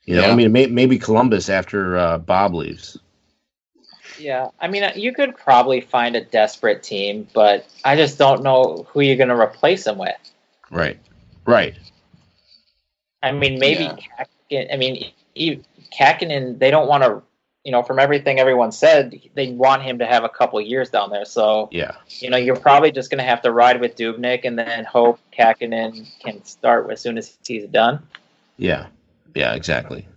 I mean, maybe Columbus after Bob leaves. Yeah, I mean, you could probably find a desperate team, but I just don't know who you're going to replace him with. Right. I mean, maybe Kakinen, they don't want to, from everything everyone said, they want him to have a couple years down there. So, you're probably just going to have to ride with Dubnyk and then hope Kakinen can start as soon as he's done. Yeah, exactly.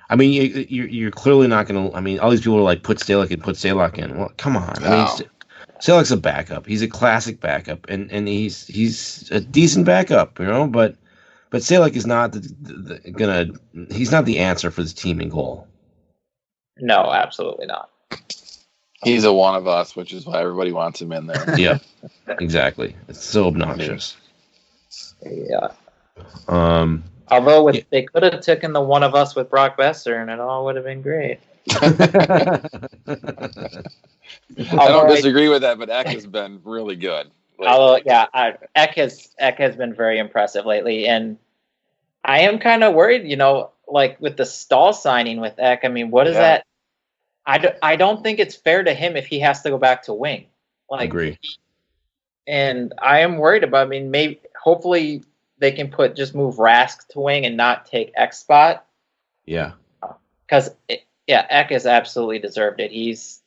I mean, you're clearly not going to. I mean, all these people are like, put Stalock in. Well, come on. I mean, Stalock's a backup. He's a classic backup, and he's a decent backup, But Stalock is not he's not the answer for this team in goal. No, absolutely not. He's a one of us, which is why everybody wants him in there. Yeah, exactly. It's so obnoxious. Yeah. Although they could have taken the one of us with Brock Besser, and it all would have been great. I don't disagree with that, but Eck has been really good. Eck has been very impressive lately, and I am kind of worried, like with the Stahl signing with Eck. I mean, what is that? I don't think it's fair to him if he has to go back to wing. Agree. And I am worried about. I mean, hopefully they can move Rask to wing and not take Eck's spot. Yeah. Because Eck has absolutely deserved it. He's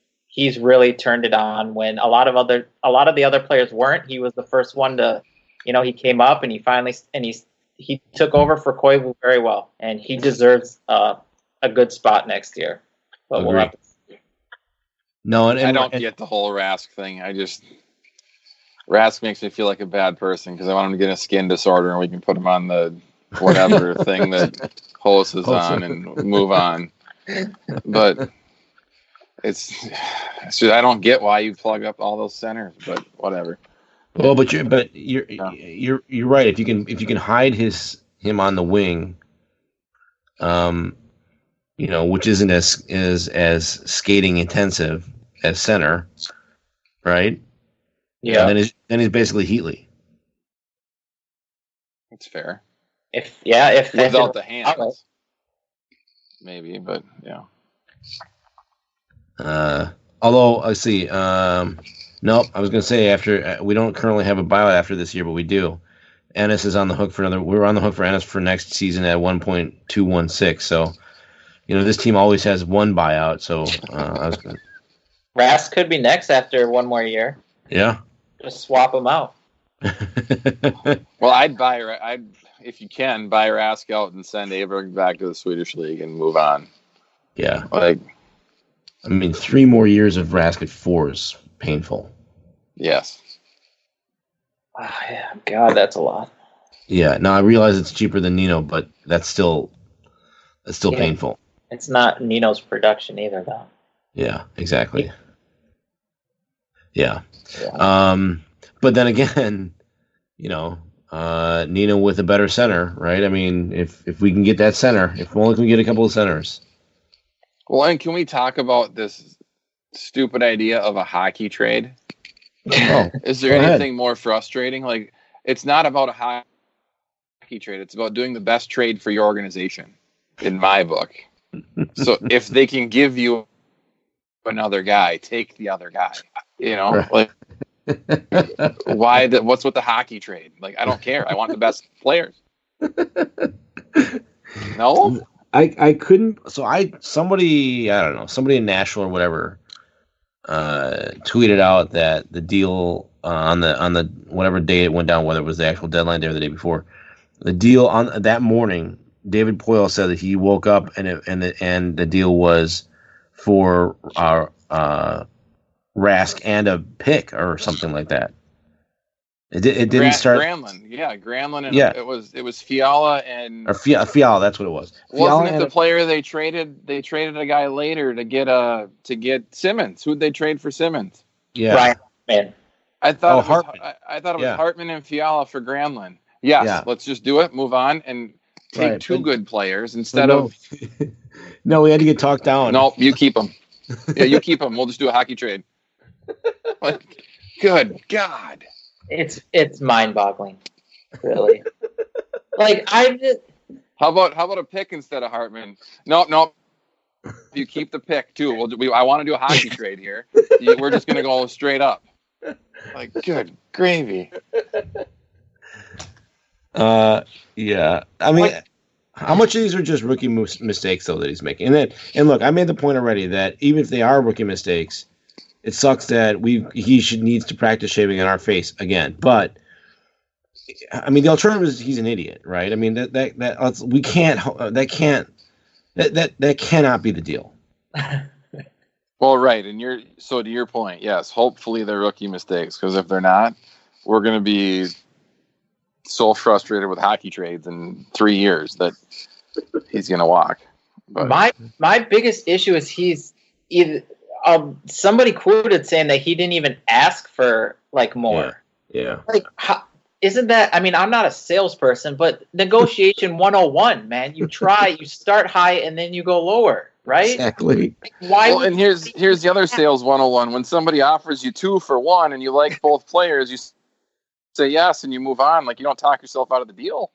really turned it on when a lot of the other players weren't. He was the first one to, he came up and he took over for Koivu very well, and he deserves a good spot next year. But we'll have to see. No, and I don't get the whole Rask thing. Rask makes me feel like a bad person because I want him to get a skin disorder and we can put him on the whatever thing that Hollis is on and move on. But it's just, I don't get why you plug up all those centers, but whatever. Well, but you're right. If you can hide him on the wing, which isn't as skating intensive as center, right? Yeah. Then he's basically Heatley. That's fair. If without the hands, maybe, but yeah. Although I see. Nope. I was going to say after we don't currently have a buyout after this year, but we do. Ennis is on the hook for another. We're on the hook for Ennis for next season at 1.216. So, this team always has one buyout. So I was going. Rask could be next after one more year. Yeah. Just swap them out. Well, if you can, buy Rask out and send Aberg back to the Swedish League and move on. Yeah. 3 more years of Rask at 4 is painful. Yes. Yeah. God, that's a lot. Yeah. Now I realize it's cheaper than Nino, but that's still painful. It's not Nino's production either, though. Yeah, exactly. Yeah. But then again, Nino with a better center, right? I mean, if we can get that center, if only can we get a couple of centers. Well, and can we talk about this stupid idea of a hockey trade? Oh, is there anything more frustrating? Like, it's not about a hockey trade. It's about doing the best trade for your organization, in my book. So if they can give you another guy, take the other guy. Like, what's with the hockey trade? Like, I don't care. I want the best players. No, I couldn't. So somebody in Nashville or whatever, tweeted out that the deal on the whatever day it went down, whether it was the actual deadline day or the day before, the deal on that morning, David Poyle said that he woke up and the deal was for our Rask and a pick or something like that. It didn't start. Granlund and it was Fiala and Fiala. That's what it was. Wasn't it the player they traded? They traded a guy later to get Simmons. Who'd they trade for Simmons? Yeah, Ryan. I thought it was Hartman and Fiala for Granlund. Yes, let's just do it. Move on and take two good players instead of. No, we had to get talked down. No, you keep them. Yeah, you keep them. We'll just do a hockey trade. Like, good God. It's mind-boggling, really. Like, How about a pick instead of Hartman? No. You keep the pick too. I want to do a hockey trade here. We're just gonna go straight up. Like, good gravy. Yeah. I mean, how much of these are just rookie mistakes though that he's making? And look, I made the point already that even if they are rookie mistakes, it sucks that he needs to practice shaving in our face again. But I mean, the alternative is he's an idiot, right? I mean that cannot be the deal. Well, right, and to your point, yes. Hopefully they're rookie mistakes, because if they're not, we're going to be so frustrated with hockey trades in 3 years that he's going to walk. But my biggest issue is he's either somebody quoted saying that he didn't even ask for like more. Yeah. Like isn't that? I mean, I'm not a salesperson, but negotiation 101, man. You start high and then you go lower. Right? Exactly. Why? Well, and here's the other sales 101. When somebody offers you 2 for 1 and you like both players, you say yes and you move on. Like, you don't talk yourself out of the deal.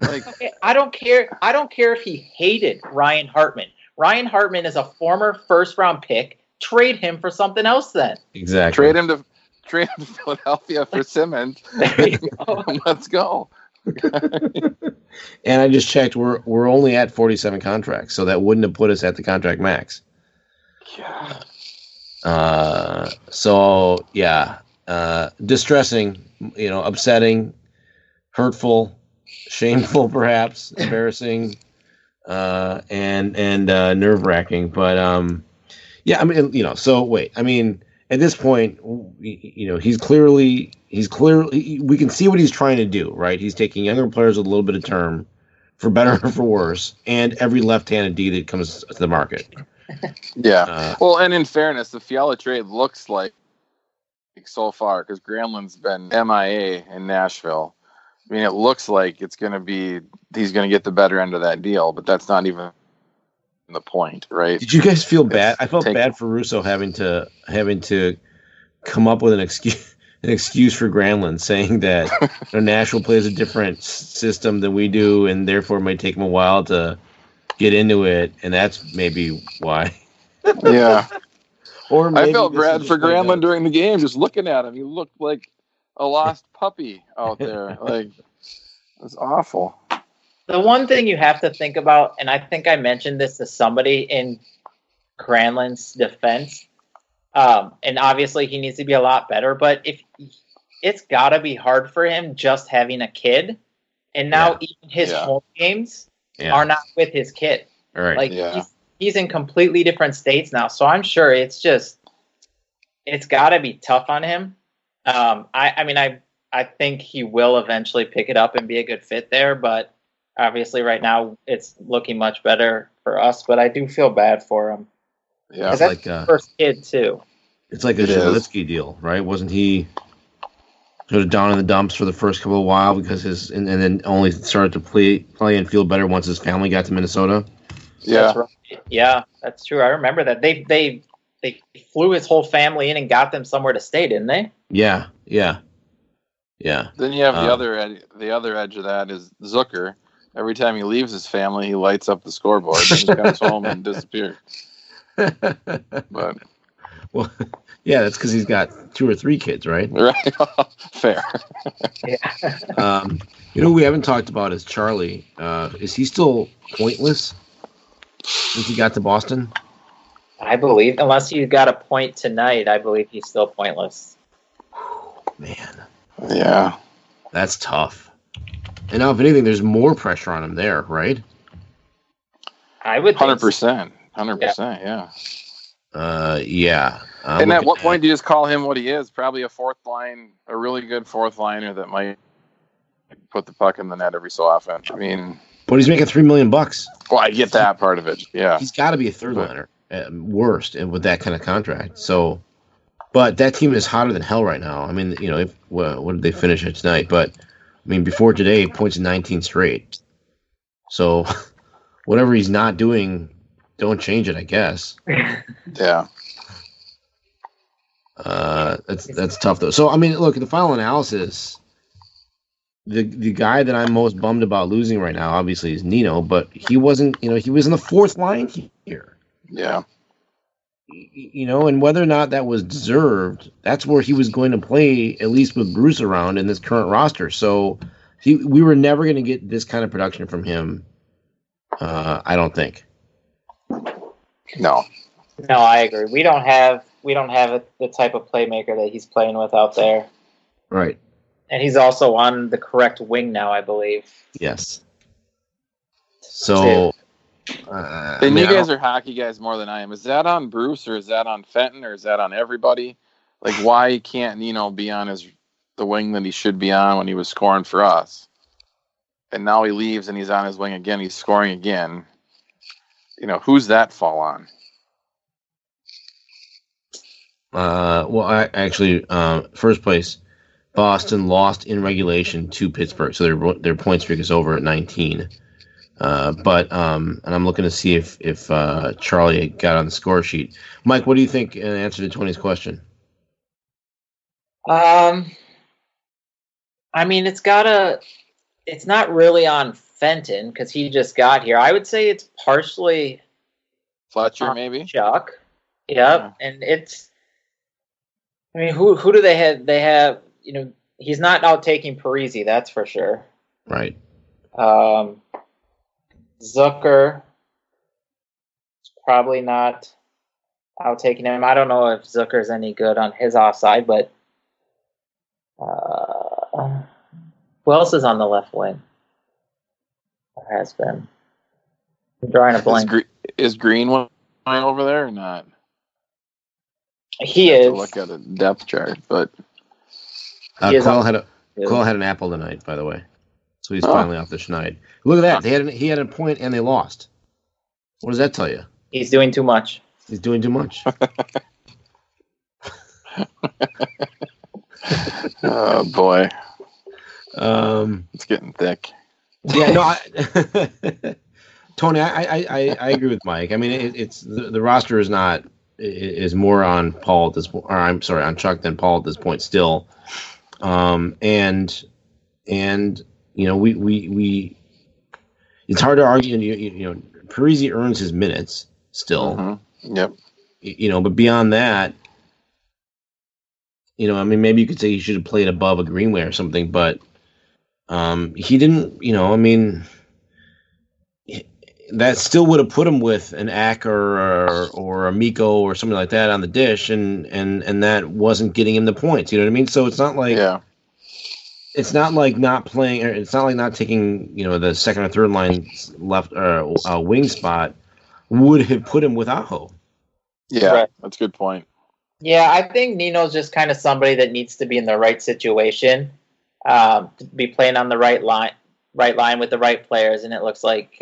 Like, I don't care if he hated Ryan Hartman. Ryan Hartman is a former first-round pick. Trade him for something else then. Exactly. Trade him to Philadelphia for Simmons. Let's go. And I just checked. We're only at 47 contracts, so that wouldn't have put us at the contract max. Yeah. So yeah, distressing. Upsetting, hurtful, shameful, perhaps embarrassing, and nerve wracking. But yeah, I mean, So wait, I mean, at this point, he's clearly. We can see what he's trying to do, right? He's taking younger players with a little bit of term, for better or for worse, and every left-handed D that comes to the market. Yeah. Well, and in fairness, the Fiala trade looks like so far, because Granlund's been MIA in Nashville. I mean, it looks like he's going to get the better end of that deal, but that's not even the point, right? Did you guys feel bad? I felt bad for Russo having to come up with an excuse for Granlund, saying that Nashville plays a different system than we do, and therefore it might take him a while to get into it, and that's maybe why. Yeah. Or I felt bad for Granlund during the game, just looking at him. He looked like a lost puppy out there. Like, it was awful. The one thing you have to think about, and I think I mentioned this to somebody in Granlund's defense, and obviously he needs to be a lot better, but it's got to be hard for him just having a kid, and now even his home games are not with his kid. All right. Like, he's in completely different states now, so I'm sure it's got to be tough on him. I think he will eventually pick it up and be a good fit there, but obviously right now it's looking much better for us, but I do feel bad for him. Yeah, it's like his first kid too. It's like a Zhelitsky deal, right? Wasn't he sort of down in the dumps for the first couple of while because and then only started to play and feel better once his family got to Minnesota? Yeah, that's right. Yeah, that's true. I remember that they flew his whole family in and got them somewhere to stay, didn't they? Yeah. Then you have the other edge of that is Zucker. Every time he leaves his family, he lights up the scoreboard and he comes home and disappears. But well, yeah, that's because he's got 2 or 3 kids, right? Right. Fair. Yeah. Who we haven't talked about is Charlie. Is he still pointless since he got to Boston? I believe, unless you got a point tonight, I believe he's still pointless. Man. Yeah. That's tough. And now, if anything, there's more pressure on him there, right? I would 100%. 100%, yeah. Yeah. And at what point do you just call him what he is? Probably a really good fourth liner that might put the puck in the net every so often. I mean, but he's making $3 million. Well, I get that part of it. Yeah, he's got to be a third liner at worst, and with that kind of contract. So, but that team is hotter than hell right now. I mean, what did they finish at tonight? But I mean, before today, points in 19 straight. So, whatever he's not doing, don't change it, I guess. Yeah. That's tough though. So I mean, look at the final analysis. the guy that I'm most bummed about losing right now, obviously, is Nino, but he wasn't. He was in the fourth line here. Yeah. And whether or not that was deserved, that's where he was going to play, at least with Bruce around in this current roster. So we were never going to get this kind of production from him. I don't think. No, I agree. We don't have the type of playmaker that he's playing with out there. Right. And he's also on the correct wing now, I believe. Yes. So. And you guys are hockey guys more than I am. Is that on Bruce, or is that on Fenton, or is that on everybody? Like, why can't Nino be on the wing that he should be on when he was scoring for us? And now he leaves and he's on his wing again. He's scoring again. Who's that fall on? Well, I actually, first place, Boston lost in regulation to Pittsburgh, so their point streak is over at 19. And I'm looking to see if Charlie got on the score sheet. Mike, what do you think in answer to Tony's question? I mean, it's not really on Fenton because he just got here. I would say it's partially Fletcher, maybe Chuck. Yep. Yeah. And who do they have? They have, he's not out taking Parisi, that's for sure. Right. Zucker is probably not out taking him. I don't know if Zucker's any good on his offside, but who else is on the left wing? There has been. I'm drawing a blank. Is Green one over there or not? He is. To look at a depth chart, but Coyle had an apple tonight, by the way. So he's finally off the schneid. Look at that. He had a point and they lost. What does that tell you? He's doing too much. He's doing too much. Oh, boy. It's getting thick. Yeah, no, Tony, I agree with Mike. I mean, it's the roster is more on Paul at this point, or I'm sorry, on Chuck than Paul at this point still. We it's hard to argue. Parisi earns his minutes still. Mm-hmm. Yep. But beyond that, maybe you could say he should have played above a Greenway or something, but he didn't. That still would have put him with an Ack or a Miko or something like that on the dish, and that wasn't getting him the points. You know what I mean? So it's not like it's not like not playing, or it's not like not taking the second or third line left wing spot would have put him with Aho. Yeah, right. That's a good point. Yeah, I think Nino's just kind of somebody that needs to be in the right situation, to be playing on the right line with the right players, and it looks like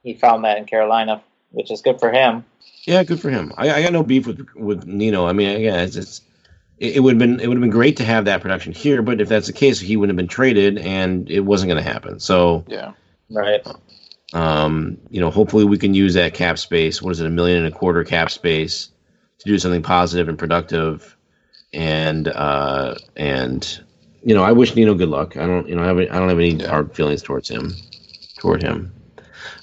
he found that in Carolina, which is good for him. Yeah, good for him. I got no beef with Nino. I mean, again, it would have been great to have that production here, but if that's the case, he wouldn't have been traded, and it wasn't going to happen. So yeah, right. Hopefully we can use that cap space. What is it, $1.25 million cap space to do something positive and productive, and I wish Nino good luck. I don't have any hard feelings toward him.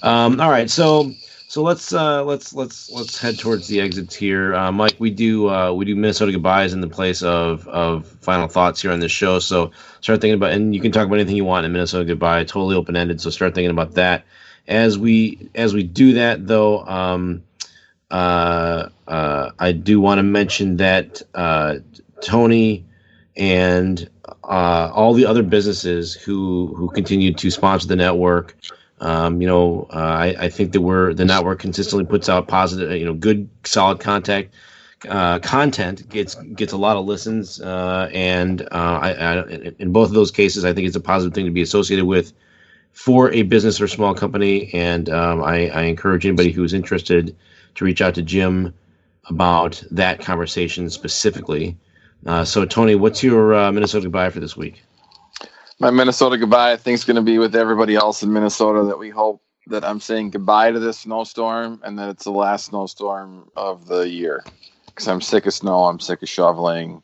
All right, so let's head towards the exits here. Mike, we do Minnesota goodbyes in the place of final thoughts here on this show. So start thinking about, and you can talk about anything you want in Minnesota goodbye, totally open ended. So start thinking about that. As we do that, though, I do want to mention that Tony and all the other businesses who continue to sponsor the network. I think that the network consistently puts out positive, good, solid content gets a lot of listens, and I in both of those cases, I think it's a positive thing to be associated with for a business or small company. And I encourage anybody who is interested to reach out to Jim about that conversation specifically. So, Tony, what's your Minnesota goodbye for this week? My Minnesota goodbye, I think, is going to be with everybody else in Minnesota, that we hope that I'm saying goodbye to this snowstorm and that it's the last snowstorm of the year. Because I'm sick of snow. I'm sick of shoveling.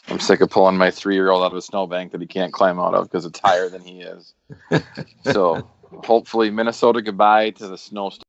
I'm sick of pulling my 3-year-old out of a snowbank that he can't climb out of because it's higher than he is. So hopefully Minnesota goodbye to the snowstorm.